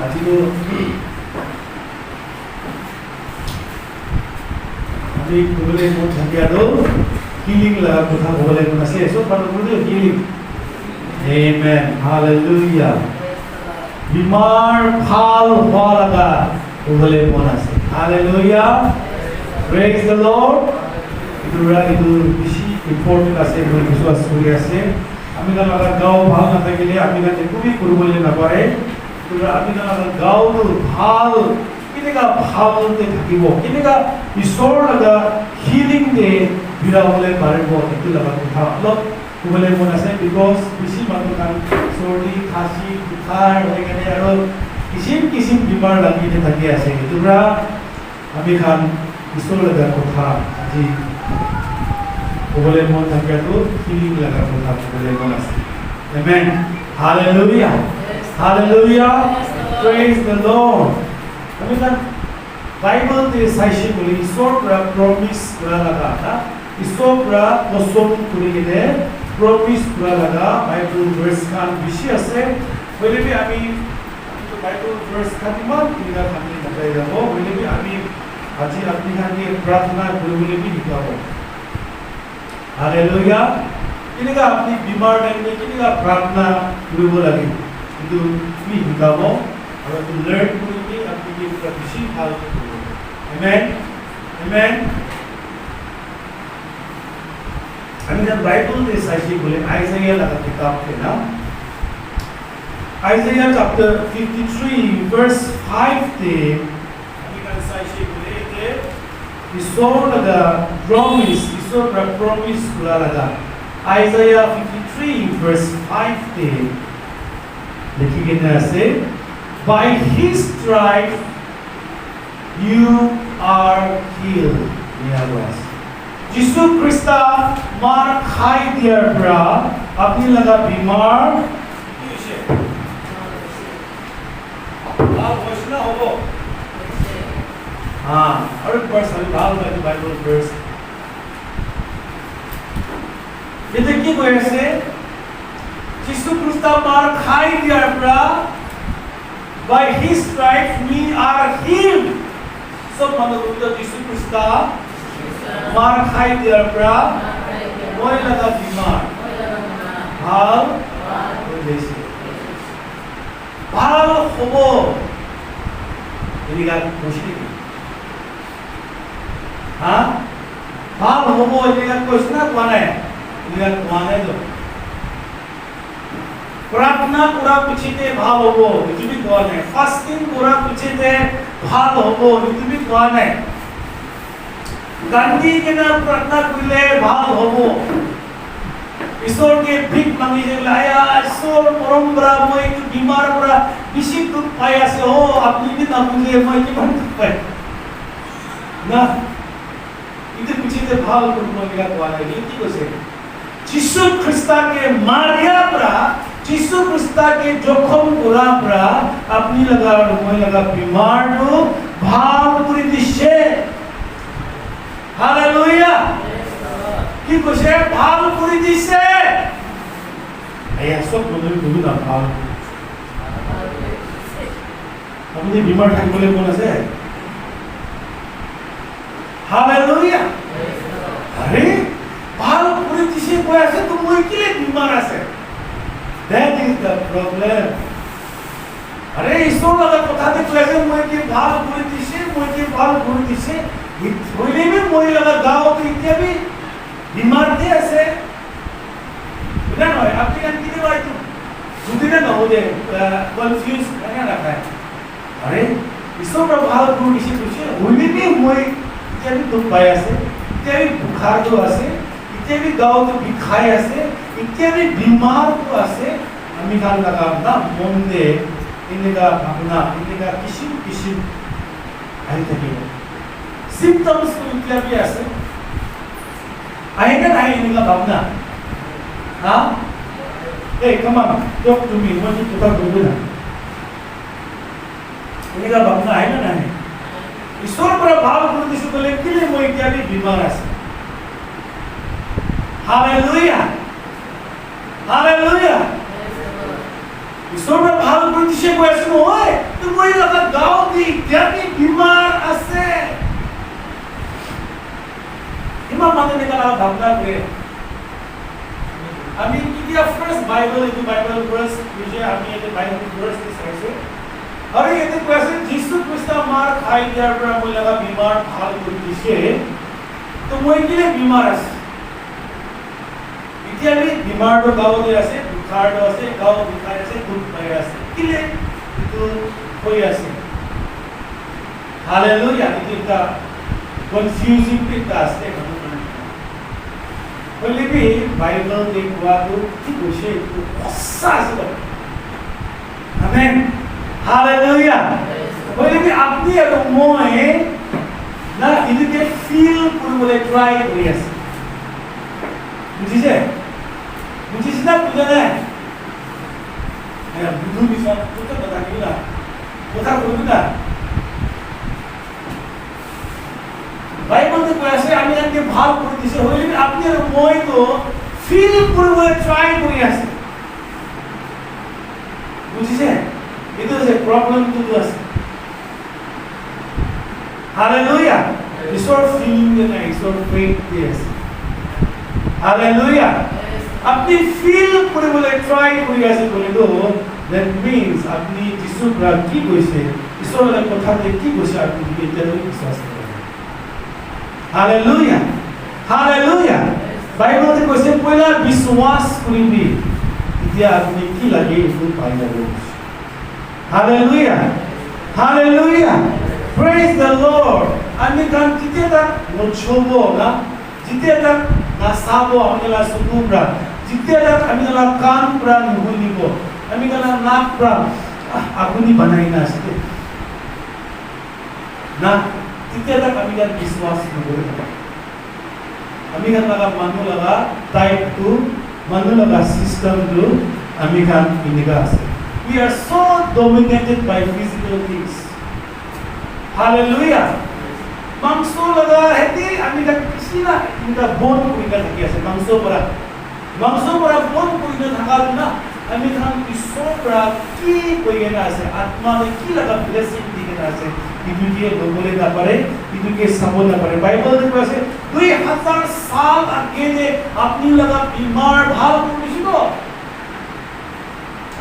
আজিতো আমি ক'বলৈ মন থাকে আৰু হিলিং লগা কথা ক'বলৈ মন আছে চব মানুহ healing Amen. Hallelujah. Bimar phal howa laga ক'বলৈ মন আছে Hallelujah. Praise the Lord. itu বেছি ইম্পৰ্টেণ্ট আছে বুলি বিশ্বাস কৰি আছে আমি লগা গাঁও ভাল নাথাকিলে আমি একোৱেই কৰিবলৈ নাপাৰে আমি লগা গাঁওটো ভাল কেনেকুৱা ভালতে থাকিব কেনেকুৱা ঈশ্বৰ লগা হিলিং দে বিৰাবলৈ পাৰিব এইটো লগা কথা অলপ ক'বলৈ মন আছে বিকজ বেছি মানুহ কাৰণ চৰ্দি খাচি বুখাৰ হৈ কেনে আৰু কিচিম বেমাৰ লাগি থাকি আছে এইটোৰ পৰা আমি খান ঈশ্বৰ লগা কথা আজি ক'বলৈ মন থাকেতো হিলিং লগা কথা ক'বলৈ মন আছে Amen. Hallelujah. Hallelujah. Praise the Lord. আমি তাত বাইবেলতে চাইছে বুলি ঈশ্বৰৰ পৰা প্ৰমিছ কৰা লগা না ঈশ্বৰৰ পৰা বচন কৰি কিনে প্ৰমিছ কৰা লগা বাইবেল ভাৰ্চ খান বেছি আছে হ'লেবি আমি বাইবেল ভাৰ্চ খান ইমান কিনা ভাঙি নাপাই যাব হ'লেবি আমি আজি আপুনি খানি প্ৰাৰ্থনা কৰিবলৈ শিকাব Hallelujah. কেনেকুৱা আপুনি বেমাৰ থাকিলে কেনেকুৱা প্ৰাৰ্থনা কৰিব লাগে কিন্তু তুমি শিকাব আৰু এইটো লাৰ্ণ কৰি আপুনি এটা বেছি ভাল কৰিব Amen. Amen. আমি তাত বাইবেলতে চাইছে বোলে আইজাইয়া লগা কিতাপ না Isaiah chapter 53 verse 5 তে আমি তাত চাইছে বোলে যে ঈশ্বৰ লগা promise ঈশ্বৰ promise কৰা লগা Isaiah 53 verse 5 তে লিখি কেনে আছে By his stripes you are healed. Yes. যিশু খ্ৰীষ্ট মাৰ খাই দিয়াৰ পৰা আপুনি লগা বেমাৰ কি হৈছে ভাল হৈছে না হ'ব আৰু ভাৰ্চ আমি ভাল লাগে বাইবেল ভাৰ্চ এতিয়া কি কৈ আছে যিশু খ্ৰীষ্ট মাৰ খাই দিয়াৰ পৰা By his stripes we are healed. সব মানুহ যিশু খ্ৰীষ্ট মাৰ খাই দিয়াৰ পৰা মই লগা বেমাৰ ভাল হৈ গৈছে ভাল হ'ব এনেকুৱা কৈছে নেকি ভাল হ'ব এনেকুৱা কৈছে না কোৱা নাই এনেকুৱা কোৱা নাইতো प्रार्थना पूरा पिछते भाव होबो इतनी कौन है फास्टिंग पूरा पिछते भाव होबो इतनी कौन है गांधी के ना प्रार्थना करले भाव होबो ईश्वर के भीख मांगी जे लाया ईश्वर परम्परा মই একটু बीमार पूरा বেশি দুঃখ পাই আছে ও আপনি কি না বুঝলে মই কি ভাবে দুঃখ পাই না इतने पिछते भाव করব লাগা কওয়া নাই কি কইছে যিশু খ্রিস্ট के मारिया परा যিশু খ্ৰীষ্ট के জখম কৰা পৰা আপুনি লগা মই লগা বেমাৰটো ভাল কৰি দিছে হালেলুয়া কি কৈছে ভাল কৰি দিছে এয়া সব মানুহে বুজি না ভাল আপুনি বেমাৰ থাকিবলৈ মন আছে হালেলুয়া আৰে ভাল কৰি দিছে কৈ আছে তো মই কি বেমাৰ আছে That is the problem. अरे ईश्वर लगा कथा देखले जे মই কি ভাল কৰি দিছে মই কি ভাল কৰি দিছে হইলে বি মই লগা গাও তো ইত্যাদি বিমার দিয়ে আছে না নয় আপনি কেন কি দেবাই তো দুদিনে না হয়ে কনফিউজ কেন রাখা আরে ईश्वर ভাল কৰি দিছে কৈছে হইলে বি মই ইত্যাদি দুখ পাই আছে ইত্যাদি বুখার তো আছে ইত্যাদি গাও তো বিখাই আছে ইত্যাদি বিমার তো আছে আমি খান লাগা না মন দে এনেকা ভাবনা এনেকা কিসিম আহি থাকিব সিম্পটমস তো ইত্যাদি আছে আইনা নাই এনেকা ভাবনা hey come on talk to me what you talk to me এনেকা ভাবনা আইনা নাই ঈশ্বর পৰা ভাব কৰি দিছো বলে কিলে মই ইত্যাদি বিমাৰ আছে Hallelujah. Hallelujah. ঈশ্বৰ ভাল কৰি দিছে কৈ আছো নহয় তুমি মই লগা গাঁও দি জ্ঞানী বিমাৰ আছে ইমান মানে নেকালা ভাবনা কৰে আমি কেতিয়া ফাৰ্ষ্ট বাইবেল এইটো বাইবেল ভাৰ্ছ বুঝে আমি এটা বাইবেল ভাৰ্ছ চাইছো আৰু এতে কৈছে যীশু খ্ৰীষ্ট মাৰ খাই দিয়াৰ পৰা মই লগা বিমাৰ ভাল কৰি দিছে তো মই কিলে বিমাৰ আছে এতিয়া আমি বিমাৰটো গাঁৱতে আছে দুখাৰটো আছে গাঁও দুখাৰ আছে দুখ পাই আছে কিলে এইটো হৈ আছে হালেলুয়া এইটো এটা কনফিউজিং এটা আছে হলেবি বাইবেল দেখুৱাটো কি কৈছে এইটো সঁচা আছে আমেন হালেলুয়া হলেবি আপুনি আৰু মই না ইটোকে ফিল কৰিবলৈ ট্ৰাই কৰি আছে বুজিছে বুজিছে না বুজা নাই বুধু পিছত কথা কিনা কথা কৈছো না বাইবেলতে কৈ আছে আমি এনেকে ভাল কৰি দিছে হইলে আপনি আৰু মইতো ফিল কৰিবলৈ ট্ৰাই কৰি আছে বুজিছে এইটো যে প্ৰবলেমটো আছে হালেলুয়া ঈশ্বৰ ফিলিং নাই ঈশ্বৰ ফেইথ আছে হালেলুয়া আপনি ফিল কৰিবলৈ ট্ৰাই কৰি আছে বলেতো that means আপনি যিশুৰ পৰা কি কৈছে ঈশ্বৰৰ কথাতে কি কৈছে আপনি এতিয়ালৈ বিশ্বাস কৰে Hallelujah. Hallelujah. Bible কৈছে পয়লা বিশ্বাস কৰিবি এতিয়া আপনি কি লাগে এইটো পাই যাব Hallelujah. Hallelujah. Praise the Lord. আমি কাম কিতে তাক নছব না জিতে তাক না সাব আমলা সুকুমরা জিতে তাক আমি না কান প্রাণ নুলিব আমি না নাক প্রাণ আপনি বানাই না আসতে না जितने तक अमी का विश्वास नगरे अमी का लगा मानो लगा टाइप टू मानो लगा सिस्टम जो अमी का इनका है we are so dominated by physical things hallelujah मांसो लगा है कि अमी का किसी ना इनका बोन कोई ना थकी ऐसे मांसो परा बोन कोई ना थका ना अमी का ईश्वर परा की कोई ना ऐसे आत्मा में की लगा ब्लेसिंग दिखे ना ऐसे इनके बोले ना पड़े इनके समझ ना पड़े बाइबल में कैसे 2000 साल आगे ने अपनी लगा बीमार भाव को किसी को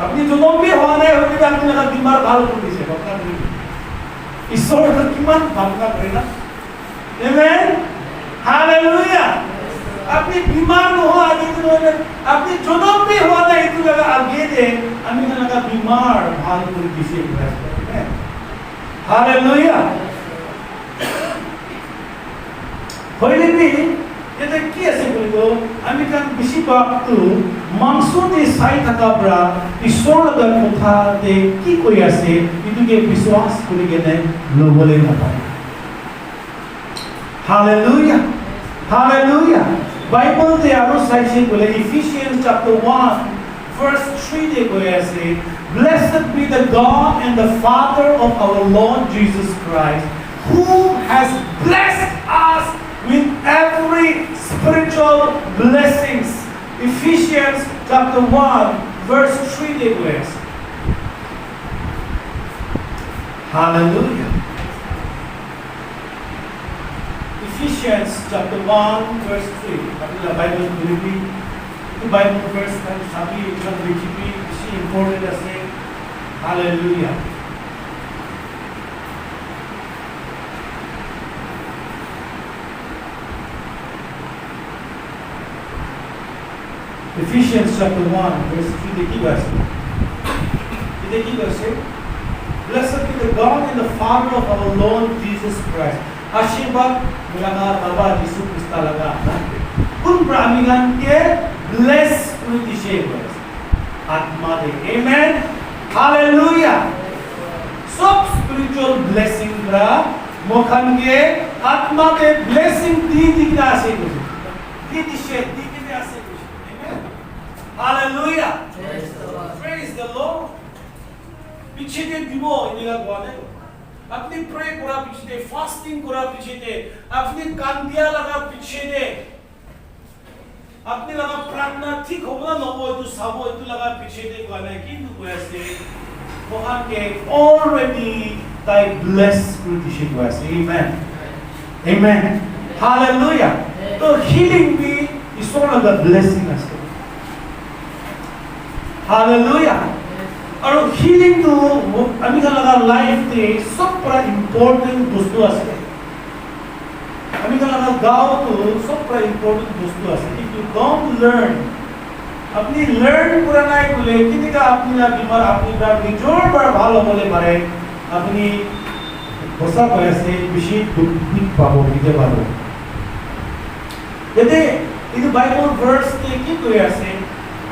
अपनी जो भी होने होने का अपनी लगा बीमार भाव को किसी को अपना ईश्वर का किमान भावना करेगा आमेन हालेलुया अपनी बीमार न हो आगे तो अपनी जो भी होने इतने लगा आगे दे अपनी लगा बीमार भाव को किसी को Hallelujah. হইলে বি এটা কি আছে বলিব আমি কাম বেশি বাপটো মাংসতে চাই থাকা পৰা ঈশ্বৰৰ কথাতে কি কৈ আছে ইটোকে বিশ্বাস কৰি কেনে লবলে নাপায় Hallelujah. Hallelujah. Bible te আৰু চাইছে বলে Ephesians chapter 1 verse 3 de কৈ আছে Blessed be the God and the Father of our Lord Jesus Christ, who has blessed us with every spiritual blessings. Ephesians chapter 1, verse 3 de verse. Hallelujah. Ephesians chapter 1, verse 3. The Bible will be the Bible verse kan sabi kan Wikipedia is important as say hallelujah Ephesians chapter 1 verse 3 देखिए वैसे Blessed be the God and the Father of our Lord Jesus Christ आशीर्वाद मिलाना बाबा यीशु Christ लगा उन ब्राह्मण के bless with the shepherds आत्मा दे amen hallelujah सब spiritual blessing ब्रा मोखन के आत्मा दे blessing दी दिखना से कुछ दी दिशे दी किने से कुछ amen hallelujah praise the Lord पीछे के दिवो इनका गुआने अपनी प्रे करा पीछे दे फास्टिंग करा पीछे दे अपनी कांदिया लगा पीछे दे अपनी लगा प्रार्थना ठीक होगा ना वो तो साबो तो लगा पीछे दे गाना कि तो ऐसे মহানকে already তাই bless কৰি দিছে কৈ আছে amen amen hallelujah তো healing বি ঈশ্বৰৰ এটা blessing আছে hallelujah আৰু healing তো আমি লগা লাইফতে সব পৰা ইম্পৰ্টেন্ট বস্তু আছে আমি লগা গাঁৱতো সব পৰা ইম্পৰ্টেন্ট বস্তু আছে if you don't learn আপনি লাৰ্ন কৰা নাই বলে কিনিকা আপনি না বিমাৰ আপনি বা নিজৰ পৰা ভাল হ'বলে পাৰে আপনি বসা পাইছে বেশি দুখ পাব দিতে পাব এতে এই বাইবেল ভার্স তে কি কৈ আছে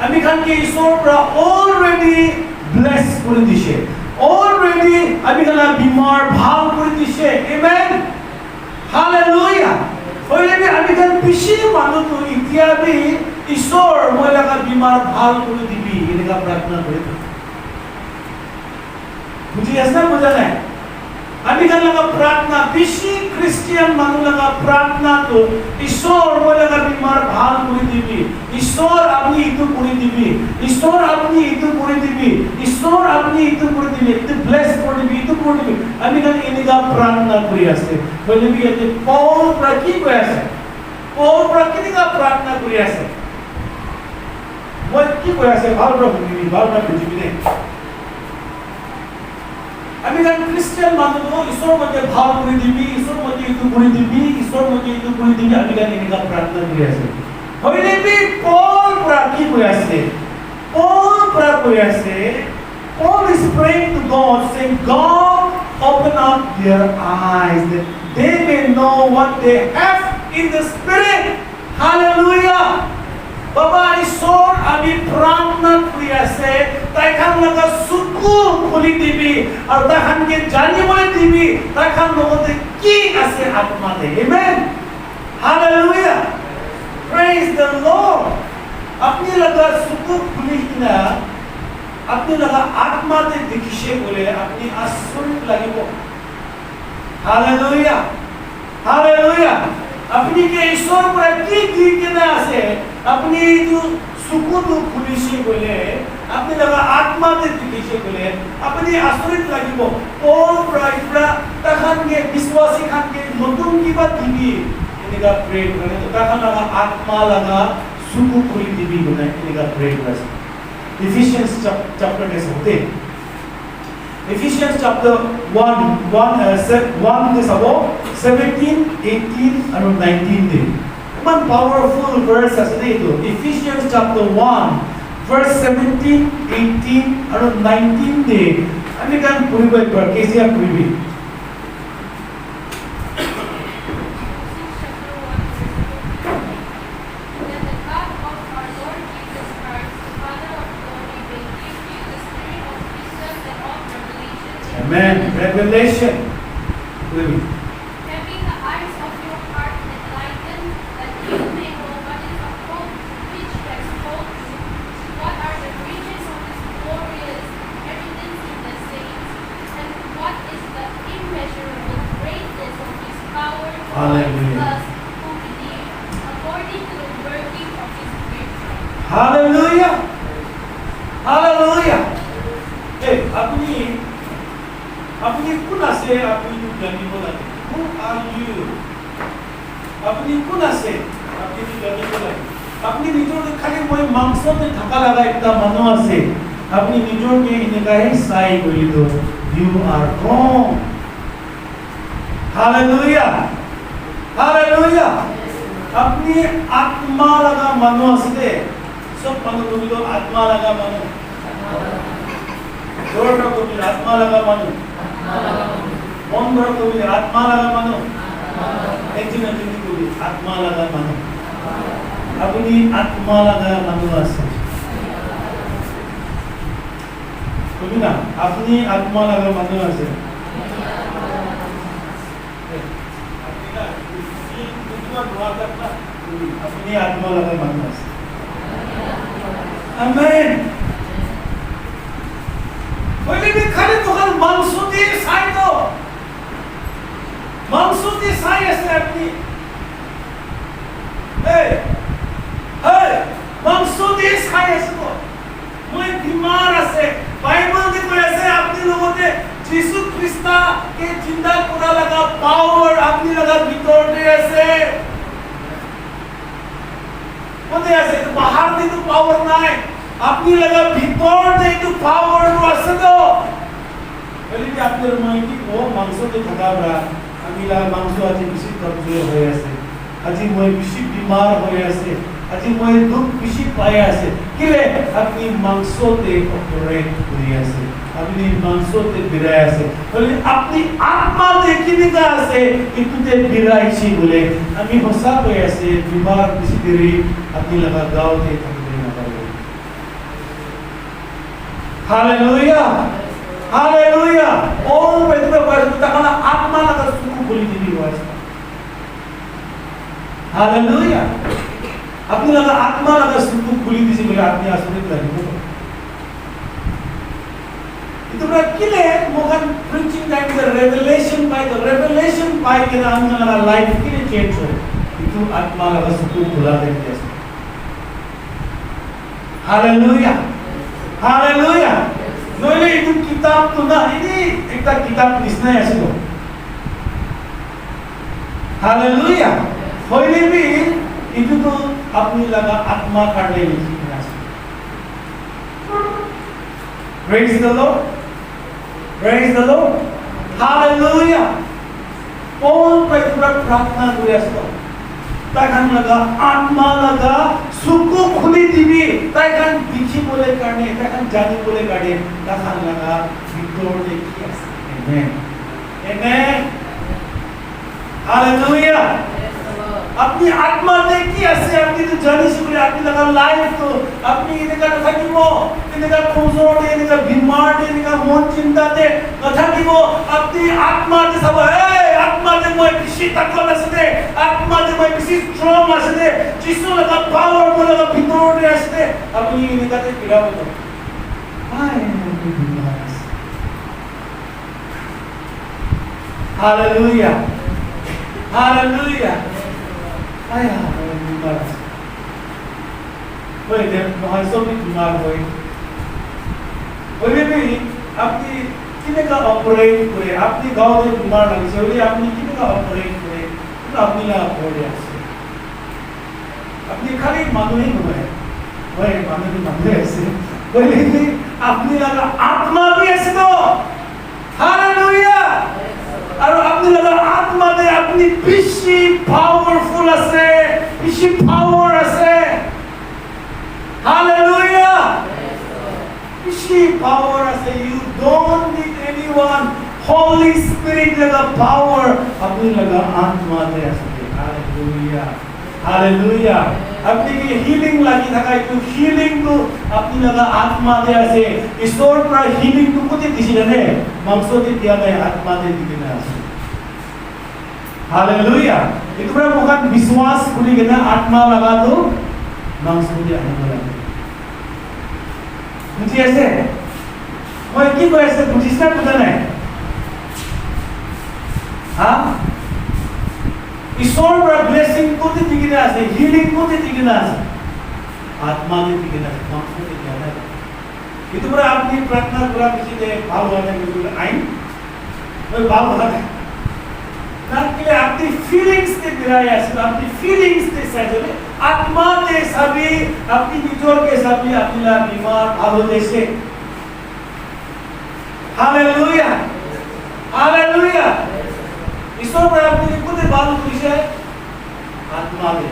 আমি খানকে ঈশ্বৰ পৰা অলৰেডি ব্লেস কৰি দিছে অলৰেডি আমি খানা বিমাৰ ভাল কৰি দিছে আমেন হালেলুয়া হইলে আমি খান বেশি মানুহ তো ইতিয়া বি ঈশ্বৰ মই লাগা বিমাৰ ভাল কৰি দিবি এনেকা প্ৰাৰ্থনা কৰি বুঝি আছে বুঝা নাই আমি খান লাগা প্ৰাৰ্থনা বেশি খ্ৰিস্টিয়ান মানুহ লাগা প্ৰাৰ্থনা তো ঈশ্বৰ মই লাগা বিমাৰ ভাল কৰি দিবি ঈশ্বৰ আপনি ইটো কৰি দিবি ঈশ্বৰ আপনি ইটো কৰি দিবি ঈশ্বৰ আপনি ইটো কৰি দিবি ইটো ব্লেস কৰি দিবি ইটো কৰি দিবি আমি খান এনেকা প্ৰাৰ্থনা কৰি আছে হইলে বি এতে পৌল পৰা কি কৈ আছে পৌল পৰা কিনিকা প্ৰাৰ্থনা কৰি আছে মই কি কৈ আছে ভাল পৰা বুজিবি নে আমি জান খ্ৰিস্টান মানুহ ঈশ্বৰ মতে ভাল কৰি দিবি ঈশ্বৰ মতে ইটো কৰি দিবি ঈশ্বৰ মতে ইটো কৰি দিবি আমি জান এনেকা প্ৰাৰ্থনা কৰি আছে হইলে বি পৌল পৰা কি কৈ আছে পৌল পৰা কৈ আছে Paul is praying to God saying God open up their eyes that they may know what they have in the spirit hallelujah Baba ঈশ্বৰ আমি প্ৰাৰ্থনা কৰি আছে তাইখান লগা চকু খুলি দিবি আৰু তাইখানকে জানিবলৈ দিবি তাইখান লগতে কি আছে আত্মাতে আমেন হালেলুয়া praise the Lord আপনি লগা চকু খুলি কিনা আপনি লগা আত্মাতে দেখিছে বলে আপনি আচৰিত লাগিব হালেলুয়া হালেলুয়া আপনি কি ঈশ্বৰ পৰা কি কি কেনে আছে আপনি এইটো চকুটো খুলিছে বলে আপনি লগা আত্মাতে দেখিছে বলে আপনি আচৰিত লাগিব পৌল পৰা তাখানকে বিশ্বাসী খানকে নতুন কিবা দিবি এনেকা প্ৰে কৰে তো তাখান লগা আত্মা লগা চকু খুলি দিবি বলে এনেকা প্ৰে কৰে Ephesians chapter कैसे होते Ephesians chapter 1 this about 17 18 and 19 day one powerful verse as itu Ephesians chapter 1 verse 17 18 and 19 day আমি kan puribai par kesia puribi Amen. Revelation. Having the eyes of your heart enlightened, that you may know what is the hope which has called you, what are the riches of His glorious inheritance in the saints, and what is the immeasurable greatness of His power towards us who believe, according to the working of His Spirit. Hallelujah. Hallelujah. Hey, আপনি কোন আছে আপনি জানিব লাগে who are you আপনি কোন আছে আপনি জানিব লাগে আপনি নিজর খালি মই মাংসতে থাকা লাগা একটা মানুষ আছে আপনি নিজরকে এনেকাই চাই কইল you are wrong hallelujah hallelujah আপনি আত্মা লাগা মানুষ আছে সব মানুষ কইল আত্মা লাগা মানুষ জোরটা কইল আত্মা লাগা মানুষ বন্ধুরা কবি আত্মা লাগা মানুষ একজন কবি আত্মা লাগা মানুষ আপনি আত্মা লাগা মানুষ আছে কবি না আপনি আত্মা লাগা মানুষ আছে আপনি আত্মা লাগা মানুষ আছে আমেন বলি বি খালি তোখান মাংস দিয়ে চাই তো মাংস দিয়ে চাই আছে আপনি মাংস দিয়ে চাই আছে তো মই বিমার আছে বাইবেল দি কৈ আছে আপনি যিশু খ্ৰীষ্টকে চিন্তা কৰা লগা পাৱাৰ আপুনি লগা ভিতৰতে আছে কোনে আছে এইটো বাহিৰ দিটো পাৱাৰ নাই আপুনি লগা ভিতৰতে এইটো পাৱাৰটো আছে তো বলি কি আপোনাৰ মই কি ও মাংসতে থাকাবৰা আমি লগা মাংস আজি বেছি কমজোৰ হৈ আছে আজি মই বেছি বিমাৰ হৈ আছে আজি মই দুখ বেছি পাই আছে কিলে আপনি মাংসতে অপাৰেট কৰি আছে আপনি মাংসতে বিৰাই আছে বলি আপনি আত্মা দেখিনিকা আছে ইতুতে বিৰাইছি বলে আমি হসা হৈ আছে বিমাৰ বেছি দেৰি আপনি লগা গাওতে থাকিব নাপাব হালেলুয়া হালেলুয়া ও বেদনা পাইছো তাকানা আত্মা লগা সুখ বলি দিবি আছে হালেলুয়া আপনি লগা আত্মা লগা সুখ খুলি দিছে বলে আপনি আসলে লাগিব ইতোরা কিলে Mohan preaching time the revelation পাই কে না আমনা লগা লাইফ কিলে চেঞ্জ হয় ইতু আত্মা লগা সুখ খুলা দেখতে আছে হালেলুয়া হালেলুয়া নইলে ইতু কিতাব তো না ইনি একটা কিতাব নিছনাই আছিল হালেলুয়া হইলে বি itu तो अपनी लगा आत्मा करने लिखी है praise the Lord hallelujah all पे पूरा प्रार्थना करे सो ताकन लगा आत्मा लगा सुख खुली दिवी ताकन दिखी बोले करने ताकन जानी बोले करने ताकन लगा भीतर देखिए amen amen hallelujah अपनी आत्मा ने की ऐसे अपनी तो जानी से बोले अपनी लगा लाइफ तो अपनी इनका कथा की वो इनका कमजोर है इनका बीमार है इनका मन चिंता है कथा की वो अपनी आत्मा ने सब है आत्मा ने मैं किसी तक को नसते आत्मा ने मैं किसी स्ट्रॉन्ग नसते जिसको लगा पावर को लगा भीतर ने नसते अपनी इनका ते पीड़ा हो हाय हालेलुया हालेलुया आया बीमार वही दे महासो भी बीमार हुए वही भी अपनी किने का ऑपरेट करे अपनी गांव में बीमार लगी से वही अपनी किने का ऑपरेट करे तो अपनी ला बोले ऐसे अपनी खाली मानो ही हुए वही मानो ऐसे वही भी अपनी लगा आत्मा भी ऐसे तो हालेलुया और अपनी लगा आत्मा दे अपनी पिशी पावरफुल আছে পিছি পাওয়ার আছে হালেলুয়া পিছি পাওয়ার আছে you don't need anyone holy spirit लगा पावर अपनी लगा आत्मा दे আছে हालेलुया हालेलुया अपनी की हीलिंग लगी থাকা একটু हीलिंग তো अपनी लगा आत्मा दे আছে ঈশ্বর পৰা हीलिंग তো কোতে দিছিল নে মাংস দি দিয়া নাই आत्मा दे দিনা আছে हालेलुया इतना मुखन विश्वास खुली के ना आत्मा लगा दो मांस को दिया नहीं लगा मुझे ऐसे मैं की को ऐसे बुझिस्ता कुछ नहीं हाँ ईश्वर पर ब्लेसिंग को तो दिखना है हीलिंग को तो दिखना है आत्मा ने दिखना है मांस को दिखना है इतना अपनी प्रार्थना पूरा किसी ने भाव वाले में बोले आई मैं भाव वाला ना के अपनी फीलिंग्स के बिराया सिर्फ अपनी फीलिंग्स के सजले आत्मा के सभी अपनी निचोड़ के सभी अपनी ला बीमार भावों जैसे हालेलुया हालेलुया ईश्वर पर अपनी खुद बाल खुशी है आत्मा में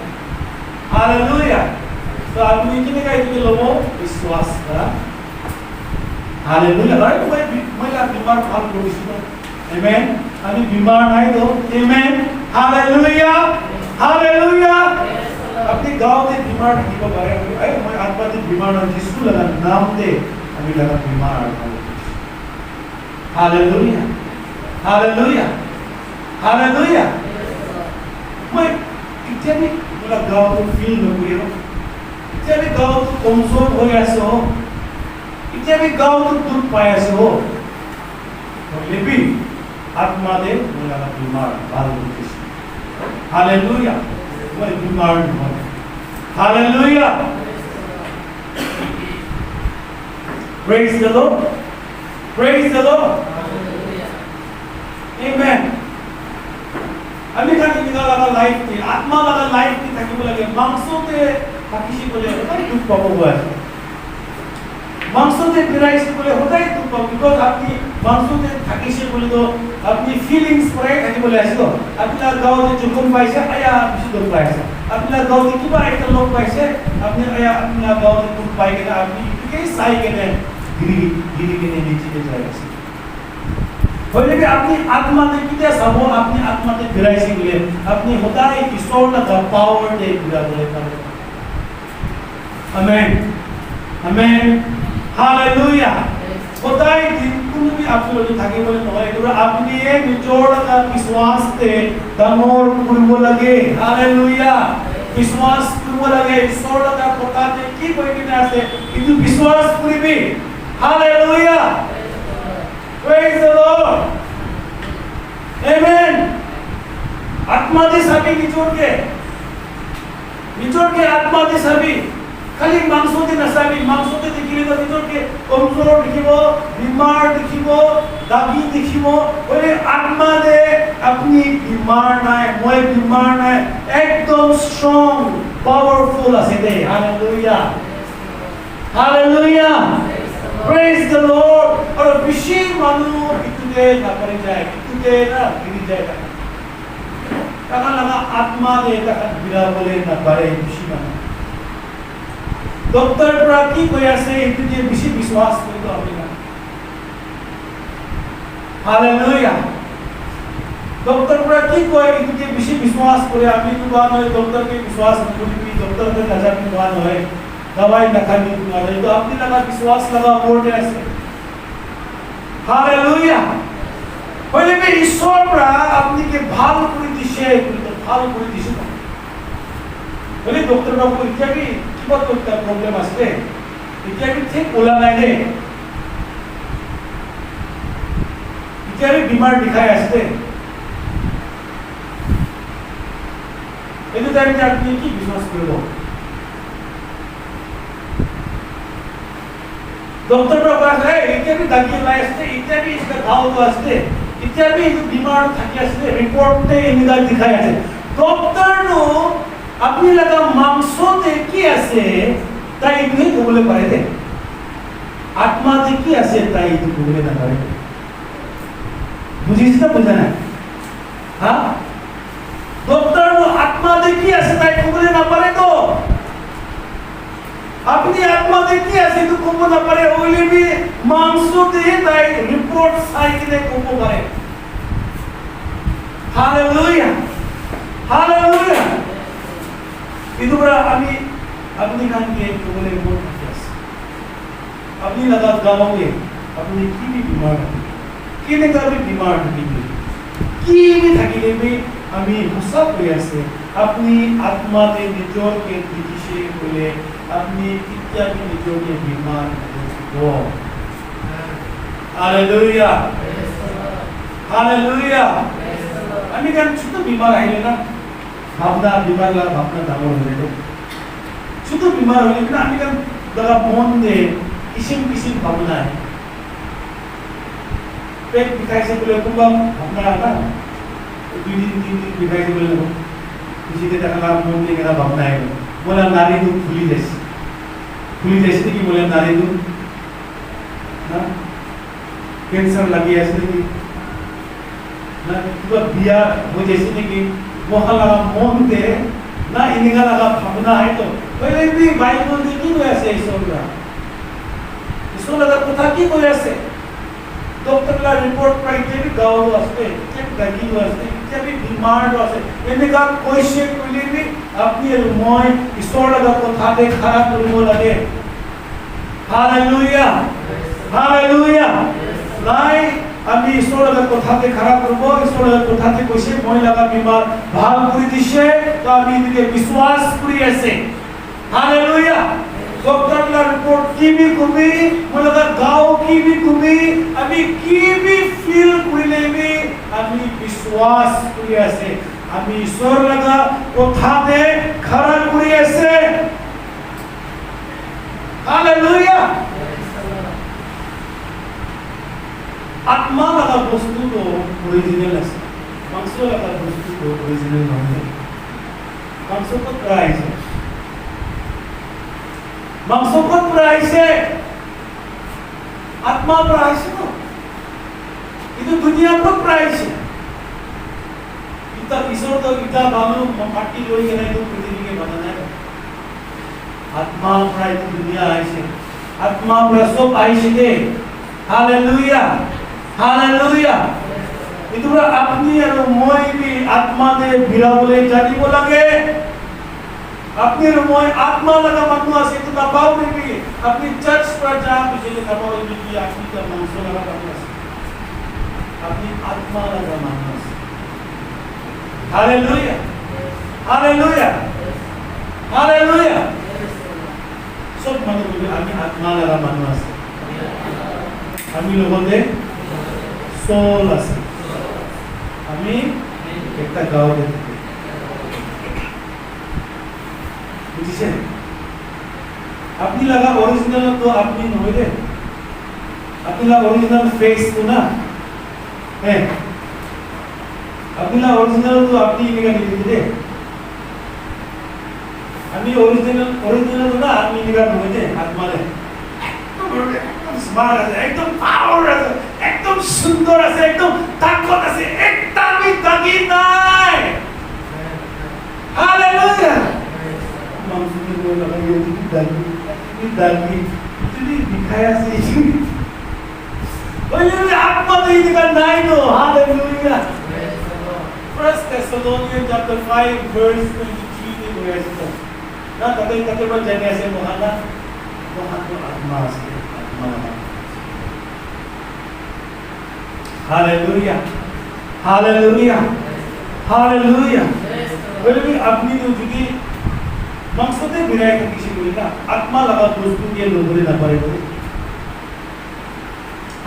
हालेलुया तो अपनी कितने का इतने लोगों विश्वास का हालेलुया राइट मैं ला बीमार भाव खुशी है Amen. Ani बीमार नहीं तो Amen. Hallelujah. Hallelujah. अपने गांव में बीमार नहीं को बारे में अरे मैं आत्मा से बीमार हूँ जिसको लगा नाम दे अभी लगा बीमार हूँ Hallelujah. Hallelujah. Hallelujah. मैं इतने पूरा गांव को फील में पूरी हो इतने गांव को कमजोर हो गया सो इतने गांव को दुख पाया सो लेकिन आत्मा दे मेरा बीमार बाल बुझे हालेलुया मैं बीमार हूँ hallelujah praise the Lord life নি আত্মা লগা লাইফ নি থাকিব লাগে মাংসতে থাকিছি বলে সদায় দুখ পাব আছে মাংসতে বিরাইছে বলে সদায় দুখ পাব বিকজ আপনি মাংসতে থাকিছে বলে তো আপনি ফিলিংস করে থাকিব লাগে তো আপনার গাঁৱত যখন পাইছে আয়া বেশি দুখ পাইছে আপনাৰ গাঁৱত কিবা একটা লোক পাইছে আপনি আয়া আপনাৰ গাঁৱত দুখ পাই কেনে আপনি কি চাই কেনে গিরি কেনে নিচে যায় আছে হইলে কি আপনি আত্মাতে কিটা চাব আপনি আত্মাতে বিরাইছে বলে আপনি সদায় ঈশ্বৰ লগা পাৱাৰ দে বিৰাবলৈ পাৰে আমেন আমেন হালেলুয়া সদায় দিন কোনো বি আপুনি থাকিবলৈ নহয় কিন্তু আপুনি নিজৰ লগা বিশ্বাসতে ডাঙৰ কৰিব লাগে হালেলুয়া বিশ্বাস কৰিব লাগে ঈশ্বৰ লগা কথাতে কি কৈ কিনে আছে কিন্তু বিশ্বাস কৰিবি hallelujah Praise the Lord. Amen. आत्मा दे सभी निचोड़ के आत्मा दे सभी खाली मांसों दे नसाबी मांसों दे देखिले तो निचोड़ के कमजोर दिखिबो बीमार दिखिबो दागी दिखिबो बोले आत्मा दे अपनी बीमार नाय मोय बीमार नाय एकदम स्ट्रॉन्ग पावरफुल আছে দে hallelujah hallelujah Praise the Lord. और विशेष मानो इतने ना करे जाए इतने ना गिरी जाए कहाँ लगा आत्मा दे कहाँ बिरा बोले ना करे विशेष मानो डॉक्टर प्राकी कोई ऐसे इतने विशेष विश्वास करे तो अभी ना हालेलुया डॉक्टर प्राकी कोई इतने विशेष विश्वास करे अभी तो बात है डॉक्टर के विश्वास नहीं भी डॉक्टर के नजर में बात है दवाई न खानी तुम्हारे तो अपनी लगा विश्वास लगा बोलते ऐसे हालेलुया पहले में ईश्वर प्रा अपनी के भाल पूरी दिशा तो भाल पूरी दिशा पहले डॉक्टर बाबू इतना भी कितना तो क्या प्रॉब्लम आते इतना भी ठीक बोला नहीं है इतना भी बीमार दिखाए आते इतना टाइम में अपनी की विश्वास करो डॉक्टर पर बात है इतने भी दागी लाइस्टे इतने भी इसका घाव तो आस्ते इतने भी जो बीमार थकी आस्ते रिपोर्ट ते इनका दिखाया है डॉक्टर नो अपनी लगा मांसों ते की ऐसे ताई इतने बोले पड़े थे आत्मा ते की ऐसे ताई इतने बोले ना पड़े मुझे इसका बुझाना है हाँ डॉक्टर नो आत्मा ते की ऐसे ताई बोले ना पड़े तो अपनी आत्मा देखी ऐसे तो कोपो ना पड़े ओले भी मांसो दे दाई रिपोर्ट साइड ने कोपो करे हालेलुया हालेलुया इधर बड़ा अपनी कान के कोले बोल यस अपनी लगा गाँव में अपनी की भी बीमार की ने का भी बीमार नहीं की भी थकी ले भी हमें सब ऐसे अपनी आत्मा दे निचोड़ के दिशे बोले अपनी कितना भी निचोड़ के बीमार हो हालेलुया हालेलुया हमें क्या छुट्टी बीमार आई लेना भावना बीमार ला भावना दामों हो लेना छुट्टी बीमार हो लेकिन हमें क्या दगा मोन दे किसी भावना है पेट दिखाई से बोले कुंभा भावना आता तीन दिन दिखाई से बोले किसी के तरह मोन दे क्या भावना है बोला नारी दूध फुली जैसे कि बोले नारी दूध ना कैंसर लगी ऐसे कि ना तो बिया वो जैसे कि वहाँ लगा मोन दे ना इन्हें लगा भावना है तो पहले भी बाइबल में क्यों ऐसे इसको लगा कुछ की कोई ऐसे डॉक्टर ला रिपोर्ट पर इतने भी गाँव वास्ते इतने गरीब वास्ते इतने भी बीमार वास्ते इन्हें का कोई शेख कोई भी अपनी रुमाई इसोर लगा को थाते खराब रुमो लगे हालेलुया हालेलुया लाई अभी इसोर लगा को थाते खराब रुमो इसोर लगा को थाते कोई शेख मोई लगा बीमार भाग पूरी दिशे तो अभी इनके विश्वास पूरी ऐसे हालेलुया डॉक्टर ला रिपोर्ट की भी कुमी मुझे गाँव की भी कुमी अभी की भी फील कुले भी अभी विश्वास पूरी ऐसे अभी ईश्वर लगा वो थाते खरा पूरी ऐसे हालेलुया आत्मा लगा वस्तु तो ओरिजिनल है मांसो लगा वस्तु तो ओरिजिनल नहीं है মাংস ক'ত পৰা আহিছে? মাংস ক'ত পৰা আহিছে? আত্মাৰ পৰা আহিছে ন? কিন্তু দুনিয়াৰ ক'ত পৰা আহিছে? ইটা ঈশ্বৰ তো ইটা বালু মাটি লৈ কেনে এইটো পৃথিৱীকে বনা নাই। আত্মাৰ পৰা এইটো দুনিয়া আহিছে। আত্মাৰ পৰা চব আহিছে দে। Hallelujah, hallelujah. এইটো আপুনি আৰু মই আত্মাতে বিৰাবলৈ জানিব লাগে। আপনি আর মই আত্মা লাগা মানুষ আছে তো নাপাও নেকি? আপনি চার্চ पर जा बिजली नापाओ कि আপনি का मांस लगा মানুষ আছে। আপনি আত্মা লাগা মানুষ আছে। Hallelujah, hallelujah, hallelujah. সব মানুষ বলে আমি আত্মা লাগা মানুষ আছে। আমি লগতে সোল আছে। আমি একটা গাঁৱতে থাকি। বুঝছেন? আপনি লাগা অরিজিনাল তো আপনি নয় রে। আপনি লাগা অরিজিনাল ফেস তো না। হ্যাঁ। আপনি লাগা অরিজিনাল তো আপনি ইনেকা নিতে দে। আমি অরিজিনাল তো না আপনি ইনেকা নয় দে আত্মা রে। একদম স্মার্ট আছে, একদম পাওয়ার আছে, একদম সুন্দর আছে, একদম তাকত আছে, একটা আমি দাগি নাই। হালেলুয়া। मांसुने को लगा ये दागी इतनी दिखाया से और ये आत्मा नहीं दिखा नहीं तो hallelujah. First Thessalonians chapter 5 verse 23 में हुआ है ना कते पर जाने ऐसे मोहना तो आत्मा से आत्मा हालेलुया, हालेलुया, हालेलुया। बोले अपनी तो जुदी মাংসতে বিরায় কিছু করি না আত্মা লাগা বস্তু দিয়ে লোভরে না পারে বলে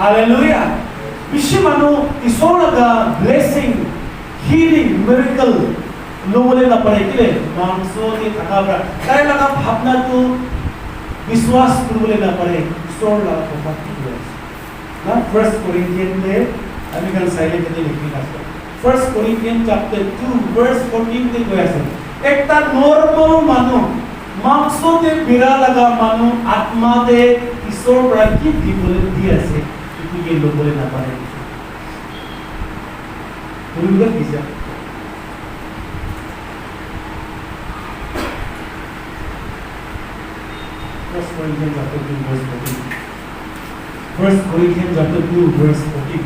হালেলুয়া। বিশ্ব মানুষ ঈশ্বর লাগা ব্লেসিং হিলিং মিরাকল লোভরে না পারে কি মাংস দিয়ে থাকা পড়া তাই লাগা ভাবনাটো বিশ্বাস করবলে না পারে ঈশ্বর লাগা কথা কি আছে না। ফার্স্ট করিন্থিয়ানসে আমি কাল সাইলেন্টলি লিখি আছে। ফার্স্ট করিন্থিয়ান চ্যাপ্টার 2 ভার্স 14 তে কই আছে একটা নরমাল মানুষ মাংসতে বিরা লাগা মানুষ আত্মাতে ঈশ্বর পৰা কি দি বলে দি আছে এটু কি লোক বলে না পারে বুঝলে কি যা First Corinthians chapter 2 verse 14. First Corinthians chapter 2 verse 14.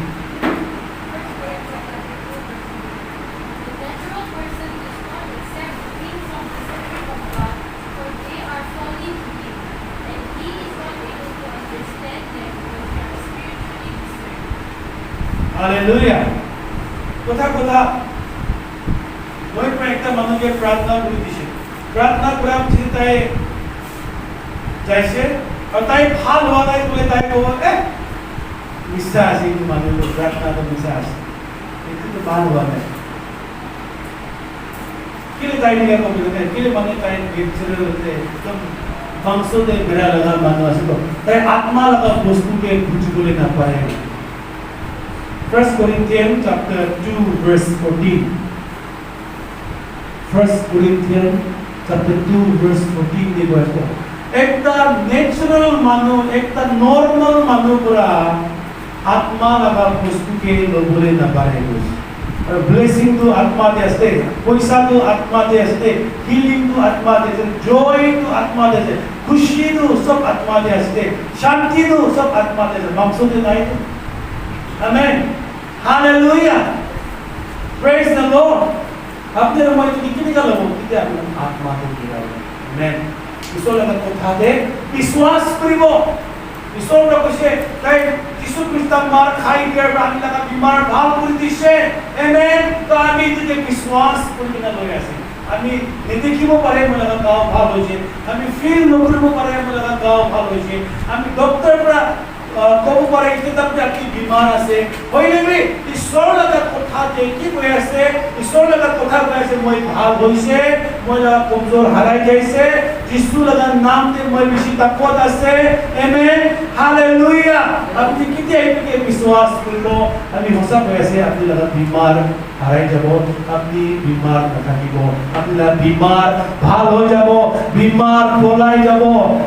Hallelujah. কথা মই একটা মানুষকে প্রার্থনা করে দিছে প্রার্থনা করার চিন্তায় যাইছে আর তাই ভাল হওয়া নাই বলে তাই কব বিশ্বাস আছে কিন্তু মানুষের প্রার্থনা তো বিশ্বাস কিন্তু ভাল হওয়া নাই কিলে তাই নিয়ে কব কিলে মানে তাই গেছরে একদম বংশতে বেড়া লাগা মানুষ আছে তো তাই আত্মা লাগা বস্তুকে বুঝিবলে না পারে। First Corinthians chapter 2 verse 14. First Corinthians chapter 2 verse 14 देखो ऐसा एकता नेचुरल मानो एकता नॉर्मल मानो पूरा आत्मा लगा वस्तु के लोभले ना पारे और ब्लेसिंग तो आत्मा दे असते पैसा तो आत्मा दे असते हीलिंग तो आत्मा दे असते जॉय तो आत्मा दे असते खुशी तो सब आत्मा दे असते शांति तो सब आत्मा दे असते मांसो दे नहीं तो amen hallelujah praise the Lord. अपने रुमाई तो कितनी का लोगों कितने अपने आत्मा को गिरा हुआ आमेन। ईश्वर लगा तो था दे विश्वास करिबो ईश्वर का कुछ ताई यीशु ख्रिस्ट मार खाई दिया प्राणी लगा बीमार भाव कर दिसे आमेन। तो आमी तुझे विश्वास करि ना लय আছে আমি নেদেখিব পারে মনে লাগা গাও ভালো হইছে আমি ফিল নকরিব পারে মনে লাগা গাও ভালো হইছে আমি ডক্টর পৰা কব পাৰে যে আপনি বিমাৰ আছে হইলে বি ঈশ্বৰ লাগা কথা ভাষাতে কি কৈ আছে ঈশ্বৰৰ লগত কথা কৈ আছে মই ভাল হৈছে মই কমজোৰ হাৰাই যাইছে যিশু লগত নামতে মই বেছি তাকত আছে আমেন হালেলুয়া আপুনি কেতিয়া এইটোকে বিশ্বাস কৰিব আমি সঁচা কৈ আছে আপুনি লগত বিমাৰ হাৰাই যাব আপনি বিমার নাথাকিব আপনার বিমার ভাল হৈ যাব বিমার পলাই যাব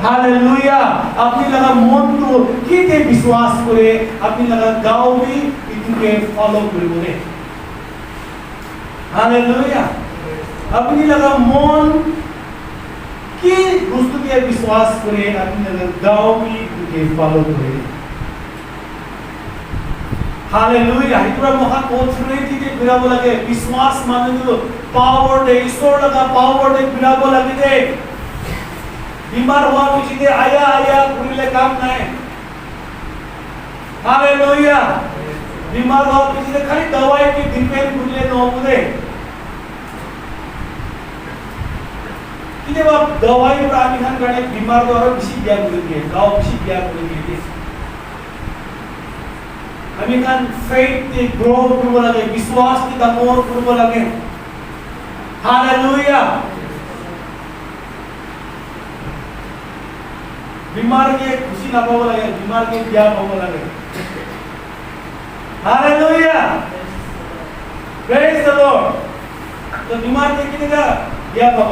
হালেলুয়া আপনি লাগা মনটো কিতে বিশ্বাস করে আপনি লাগা গাওবি ইতুকে ফলো কৰিবনে হালেলুয়া আপনি লাগা মন কি বস্তুকে বিশ্বাস করে আপনি লাগা গাওবি ইতুকে ফলো করে हालेलुया इतना महा ऑथोरिटी के बिराबो लगे विश्वास माने जो पावर दे ईश्वर लगा पावर दे बिराबो लगे दे बीमार हुआ किसी दे आया कुरिले काम नहीं हालेलुया बीमार हुआ किसी दे खाली दवाई की डिपेंड कुरिले नो बुदे किदे बाप दवाई पर आदि खान करने बीमार द्वारा किसी क्या कुरिले गाँव किसी क्या कुरिले আমি কান ফেইথ তে গ্রো করব লাগে বিশ্বাস তে দামর করব লাগে হালেলুয়া बीमार के खुशी ना पाव লাগে बीमार के क्या पाव লাগে हालेलुया प्रेज द लॉर्ड तो बीमार के किनेगा क्या पाव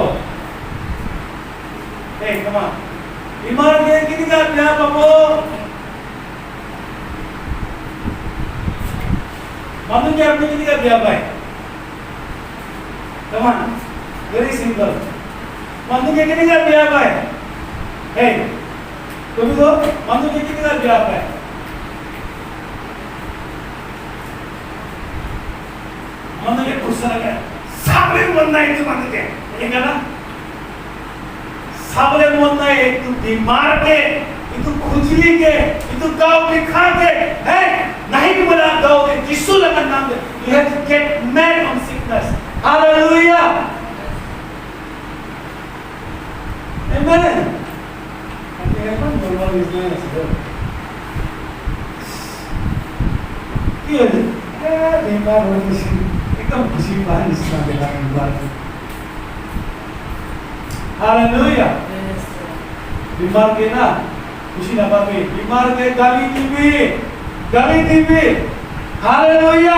ए कम ऑन बीमार के किनेगा क्या पाव मानो कि आपने किसी का ब्याह पाए come on very simple मानो कि किसी का ब्याह पाए hey तुम तो मानो कि किसी का ब्याह पाए मानो कि गुस्सा लगा साबले बनना है तो मानो क्या ये क्या ना साबले बनना है तू बीमार के तू खुजली के तू गाँव में खा के है नहीं भी बोला गाँव के यीशु लगा नाम दे you have to get mad on sickness hallelujah amen and you have to know his name as well क्या है बीमार हो गई एकदम खुशी बाहर निकलना बेटा बीमार हालेलुया बीमार के ना खुशी ना पावे बीमार के गाली दीवी हालेलुया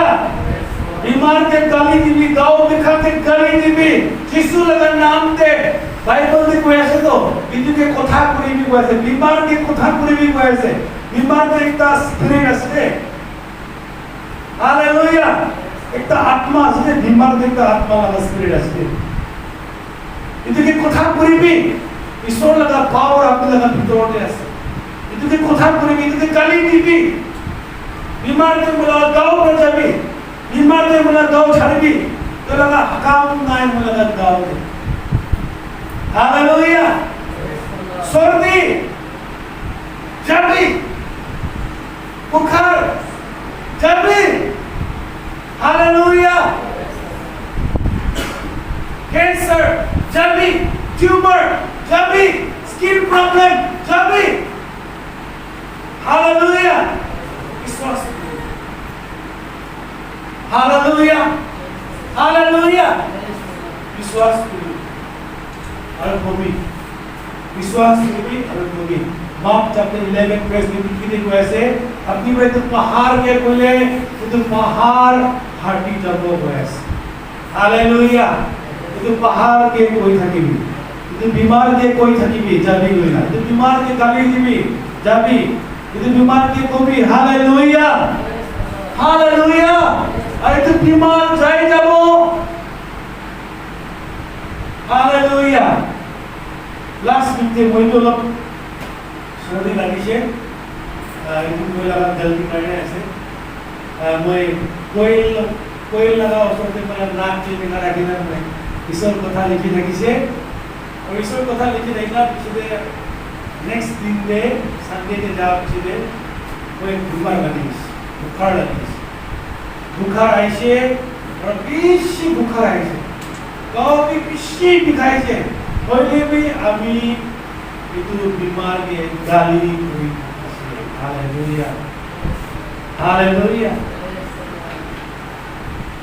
बीमार के गाली दीवी गाँव में खाते गाली दीवी यीशु लगा नाम दे बाइबल में कोई ऐसे तो इतने के कथा पूरी भी कोई ऐसे बीमार के कथा पूरी भी कोई ऐसे बीमार के एक ता स्पिरिट ऐसे हालेलुया एक ता आत्मा ऐसे बीमार के एक ता आत्मा लगा स्पिरिट ऐसे इतने के कथा पूरी भी ईश्वर लगा पावर आपने लगा भीतर ऐसे इतने कथा पूरी भी इतने गाली दीवी बीमार के मुला गाँव पर जाबी बीमार के मुला गाँव छाड़बी तो लगा काम नाय मुला गाँव में हालेलुया सर्दी जाबी बुखार जाबी हालेलुया कैंसर जाबी ट्यूमर जाबी स्किन प्रॉब्लम जाबी हालेलुया विश्वास हालेलुया हालेलुया विश्वास और भूमि विश्वास की और भूमि मार्क चैप्टर 11 वर्स 23 को ऐसे अपनी वे तो पहाड़ के बोले तो पहाड़ हाटी जब वो ऐसे हालेलुया तो पहाड़ के कोई थकी भी तो बीमार के कोई थकी भी जाबी कोई ना तो बीमार के गाली भी जाबी तो बीमार के को भी हालेलुया हालेलुया अरे तो बीमार जाए जाबो हालेलुया लास्ट वीक थे मैं तो लोग सर्दी लगी है इतनी कोई लगा जल्दी करने ऐसे मैं कोई लगा उसको तो मेरा नाक चेंज करा के ना मैं ईश्वर कथा लिखी लगी से और ईश्वर कथा लिखी नहीं ना पिछले नेक्स्ट दिन दे संडे के जा पिछले कोई बुखार आई से और बेसी बुखार आई से गाँव भी बेसी बिखाई से होले भी अभी itu बीमार के गाली हुई hallelujah hallelujah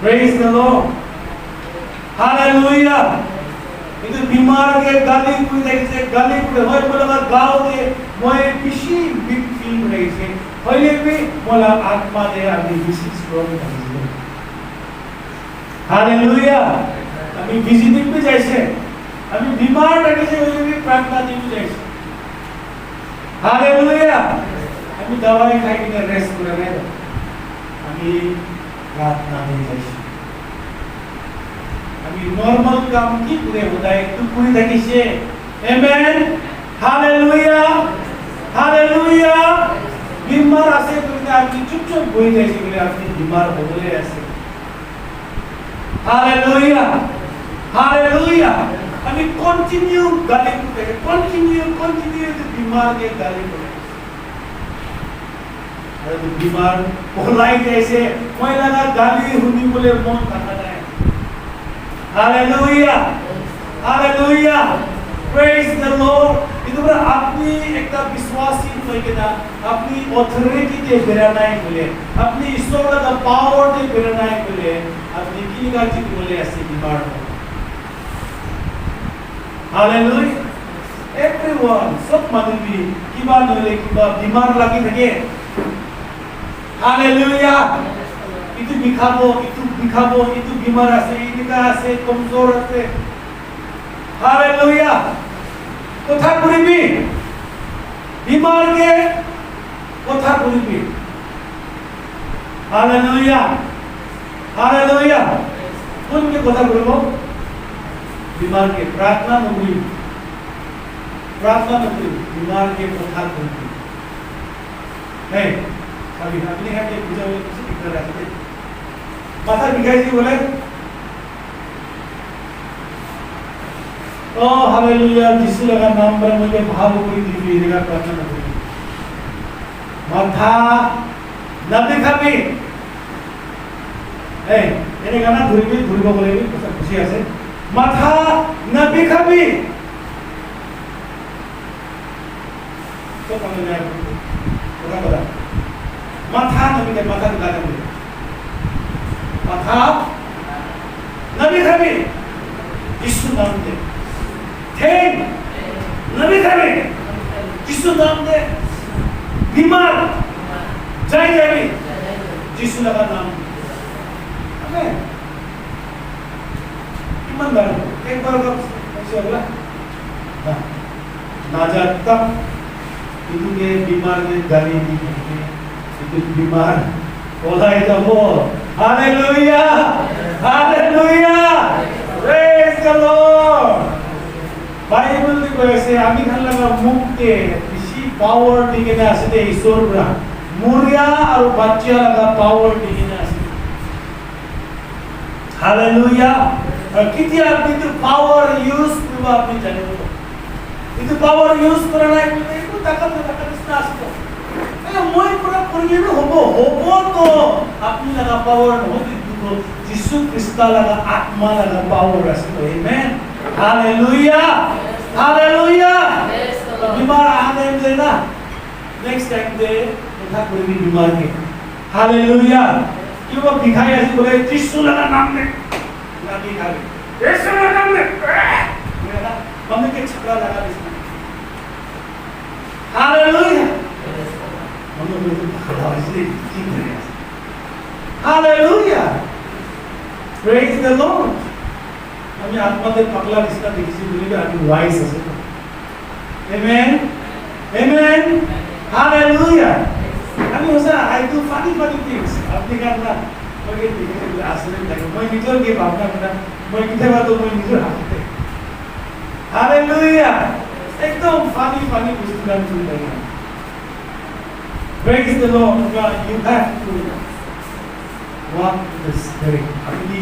Praise the Lord. Hallelujah. itu बीमार के गाली कुई देखि से गाली कुई होय बोला गाओ दे मोय बिशी बिग फील रही छे पहिले भी मोला आत्मा दे आदि बिशी स्ट्रॉंग থাকে हालेलुया আমি ভিজিটিং पे যাইছে আমি बीमार থাকিছে ওই भी प्रार्थना দিব যাইছে हालेलुया আমি दवाई খাই কিনে রেস্ট করে নাই আমি प्रार्थना দিব যাইছে আমি নরমাল কাম কি করে হোদায় একটু পুরি থাকিছে আমেন হালেলুয়া হালেলুয়া बीमार আছে তুমি আপনি চুপচাপ বই যাইছে বলে আপনি बीमार হবলে আছে हालेलुया हालेलुया আমি কন্টিনিউ গালি করে কন্টিনিউ তো बीमार के गाली করে আর बीमार পলাই যাইছে মই লাগা গালি শুনি বলে মন থাকা নাই hallelujah hallelujah praise the Lord इधर अपनी एक विश्वासी होके ना अपनी ऑथोरिटी के बेरानाय बोले अपनी ईश्वर का पावर के बेरानाय बोले अपनी की का जी बोले ऐसे बीमार हो हालेलुया एवरीवन सब मानवी किबा नले किबा बीमार লাগি থাকে हालेलुया itu bikhabo itu बीमार আছে ইদিকা আছে কমজোর আছে हालेलुया কথা করিবি बीमार के কথা করিবি हालेलुया हालेलुया কোন के কথা করিব बीमार के प्रार्थना নকরি बीमार के কথা করিবি এই अभी अपने हैं कि पूजा में कुछ दिख रहा है माथा बिगाई जी बोले ओ हालेलुया जिसु लगा नाम पर मुझे भाव कोई दिव्य देगा प्रार्थना करें माथा न दिखाबी ए ये गाना धुरी बोले भी कुछ खुशी আছে माथा न दिखाबी तो कम नहीं बोला माथा नबी के माथा दिखा दे माथा नबी खाबी यीशु नाम दे ठेन नबी खाबी यीशु नाम दे बीमार जाए जाबी यीशु लगा नाम आमेन ईमानदार एक बार ऐसे होगा ना जा तब itu के बीमार के गाली दी itu बीमार बोलाई जाबो hallelujah hallelujah praise the Lord Bible में कइसे आमी खान लगा मुक्ते बेसी पावर दिके ना आसे ईश्वर पुरा मुरिया और बच्चा लगा पावर दिके ना आसे हालेलुया किती आपनी तो पावर यूज करबा आपनी जाने itu पावर यूज करना है itu ताकत इसना आसे মই পুরা করিলে হবো তো আপনি লাগা পাওয়ার হতে দিব যিশু খ্রিস্ট লাগা আত্মা লাগা পাওয়ার আছে আমেন হালেলুয়া হালেলুয়া बीमार आने लेना नेक्स्ट टाइम दे কথা করিবি बीमार के हालेलुया क्यों वो दिखाई ऐसे बोले যিশু লাগা नाम में ना दिखावे यीशु लगा नाम में मेरा मम्मी के छकड़ा लगा इसमें hallelujah Hallelujah! Praise the Lord! हमें आत्मा से पकला इसका देखिए बोलेगा आदमी वाइस है Amen! Amen! Hallelujah! हमें होता I do funny things अपने करना मगर देखिए आसने लगे मैं निकल के भावना करना मैं किधर बात तो मैं निकल आते Hallelujah! एकदम funny कुछ करना चाहिए Praise the Lord, God. You have to walk in the Spirit. अपनी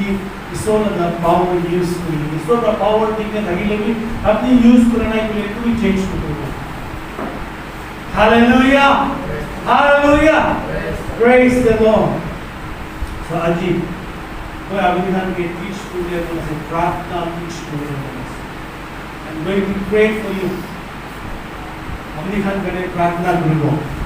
ईश्वर का power use करिए. ईश्वर का power देखने लगी लेकिन अपनी use करना ही बोले तो भी change करोगे. Hallelujah, Hallelujah. Praise the Lord. So अजी, कोई अभिधान के teach करोगे तो ऐसे प्रार्थना teach करोगे. I'm going to pray for you. अभिधान करें प्रार्थना करोगे.